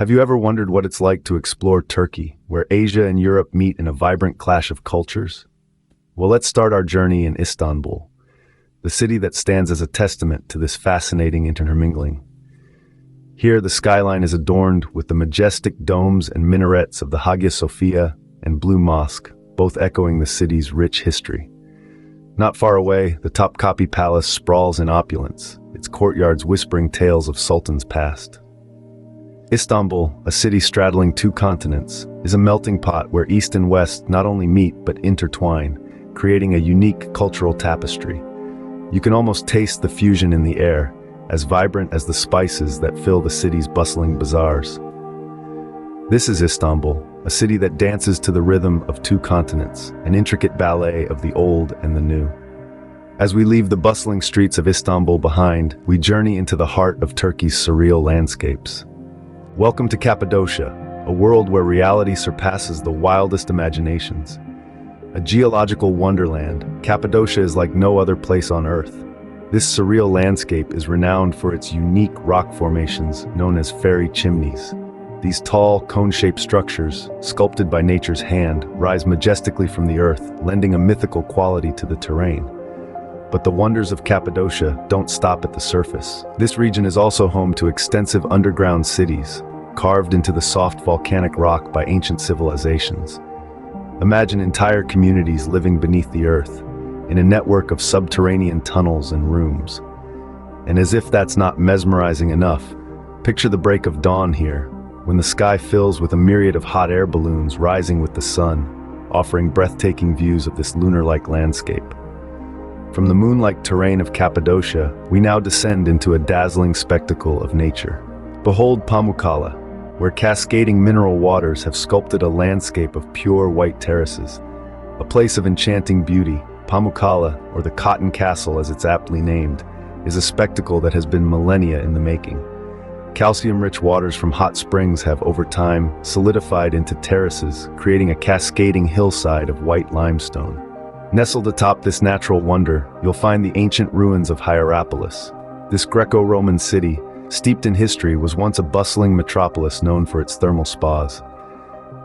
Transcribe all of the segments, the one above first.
Have you ever wondered what it's like to explore Turkey, where Asia and Europe meet in a vibrant clash of cultures? Well, let's start our journey in Istanbul, the city that stands as a testament to this fascinating intermingling. Here, the skyline is adorned with the majestic domes and minarets of the Hagia Sophia and Blue Mosque, both echoing the city's rich history. Not far away, the Topkapi Palace sprawls in opulence, its courtyards whispering tales of sultans past. Istanbul, a city straddling two continents, is a melting pot where East and West not only meet but intertwine, creating a unique cultural tapestry. You can almost taste the fusion in the air, as vibrant as the spices that fill the city's bustling bazaars. This is Istanbul, a city that dances to the rhythm of two continents, an intricate ballet of the old and the new. As we leave the bustling streets of Istanbul behind, we journey into the heart of Turkey's surreal landscapes. Welcome to Cappadocia, a world where reality surpasses the wildest imaginations. A geological wonderland, Cappadocia is like no other place on Earth. This surreal landscape is renowned for its unique rock formations known as fairy chimneys. These tall, cone-shaped structures, sculpted by nature's hand, rise majestically from the earth, lending a mythical quality to the terrain. But the wonders of Cappadocia don't stop at the surface. This region is also home to extensive underground cities, carved into the soft volcanic rock by ancient civilizations. Imagine entire communities living beneath the earth, in a network of subterranean tunnels and rooms. And as if that's not mesmerizing enough, picture the break of dawn here, when the sky fills with a myriad of hot air balloons rising with the sun, offering breathtaking views of this lunar-like landscape. From the moon-like terrain of Cappadocia, we now descend into a dazzling spectacle of nature. Behold Pamukkale, where cascading mineral waters have sculpted a landscape of pure white terraces. A place of enchanting beauty, Pamukkale, or the Cotton Castle as it's aptly named, is a spectacle that has been millennia in the making. Calcium-rich waters from hot springs have over time solidified into terraces, creating a cascading hillside of white limestone. Nestled atop this natural wonder, you'll find the ancient ruins of Hierapolis. This Greco-Roman city, steeped in history, was once a bustling metropolis known for its thermal spas.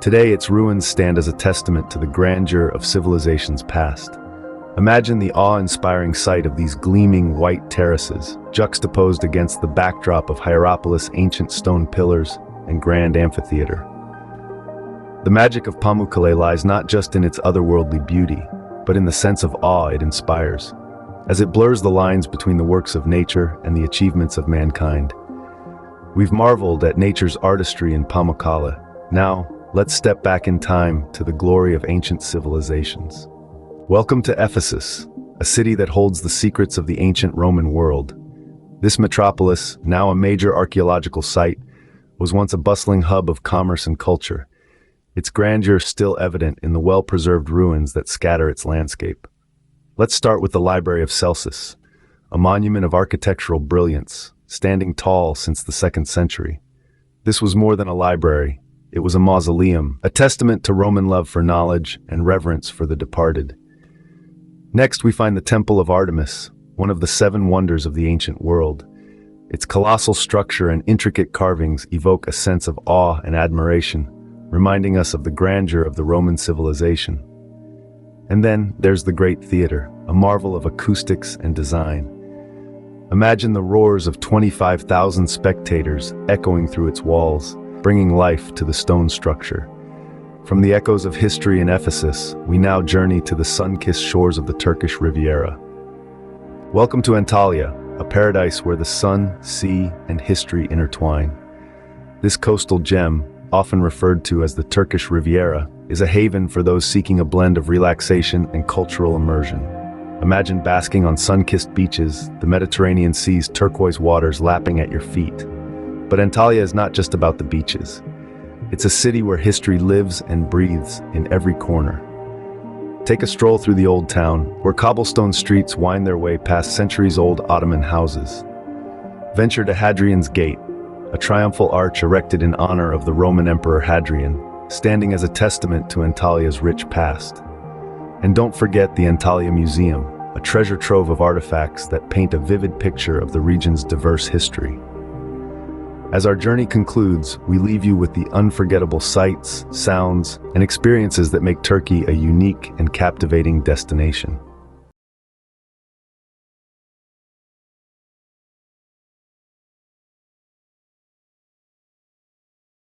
Today, its ruins stand as a testament to the grandeur of civilizations past. Imagine the awe-inspiring sight of these gleaming white terraces, juxtaposed against the backdrop of Hierapolis' ancient stone pillars and grand amphitheater. The magic of Pamukkale lies not just in its otherworldly beauty, but in the sense of awe it inspires, as it blurs the lines between the works of nature and the achievements of mankind. We've marveled at nature's artistry in Pamukkale. Now, let's step back in time to the glory of ancient civilizations. Welcome to Ephesus, a city that holds the secrets of the ancient Roman world. This metropolis, now a major archaeological site, was once a bustling hub of commerce and culture, its grandeur still evident in the well-preserved ruins that scatter its landscape. Let's start with the Library of Celsus, a monument of architectural brilliance, standing tall since the 2nd century. This was more than a library, it was a mausoleum, a testament to Roman love for knowledge and reverence for the departed. Next, we find the Temple of Artemis, one of the 7 wonders of the ancient world. Its colossal structure and intricate carvings evoke a sense of awe and admiration, reminding us of the grandeur of the Roman civilization. And then there's the Great Theater, a marvel of acoustics and design. Imagine the roars of 25,000 spectators echoing through its walls, bringing life to the stone structure. From the echoes of history in Ephesus, we now journey to the sun-kissed shores of the Turkish Riviera. Welcome to Antalya, a paradise where the sun, sea, and history intertwine. This coastal gem, often referred to as the Turkish Riviera, is a haven for those seeking a blend of relaxation and cultural immersion. Imagine basking on sun-kissed beaches, the Mediterranean Sea's turquoise waters lapping at your feet. But Antalya is not just about the beaches. It's a city where history lives and breathes in every corner. Take a stroll through the old town, where cobblestone streets wind their way past centuries-old Ottoman houses. Venture to Hadrian's Gate, a triumphal arch erected in honor of the Roman Emperor Hadrian, standing as a testament to Antalya's rich past. And don't forget the Antalya Museum, a treasure trove of artifacts that paint a vivid picture of the region's diverse history. As our journey concludes, we leave you with the unforgettable sights, sounds, and experiences that make Turkey a unique and captivating destination.